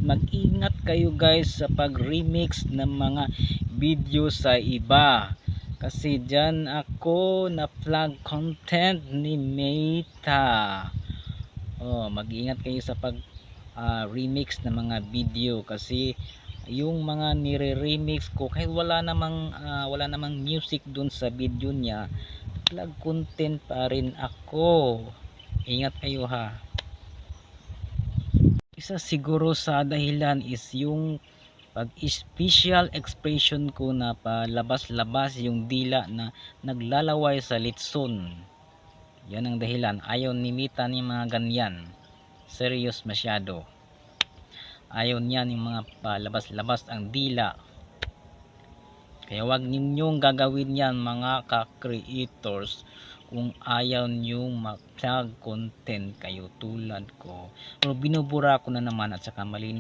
mag-ingat kayo guys sa pag-remix ng mga video sa iba. Kasi dyan ako na flag content ni Meta. Mag-ingat kayo sa pag remix ng mga video kasi yung mga nire-remix ko kahit wala namang music dun sa video niya, flag content pa rin ako. Ingat kayo ha. Isa siguro sa dahilan is yung pag special expression ko na palabas-labas yung dila na naglalaway sa litson. Yan ang dahilan. Ayaw ni Mita ni mga ganyan. Serious masyado. Ayaw niya yung mga palabas-labas ang dila. Kaya wag ninyong gagawin yan mga ka-creators kung ayaw nyong mag-plug content kayo tulad ko. Pero binubura ko na naman at saka malinis.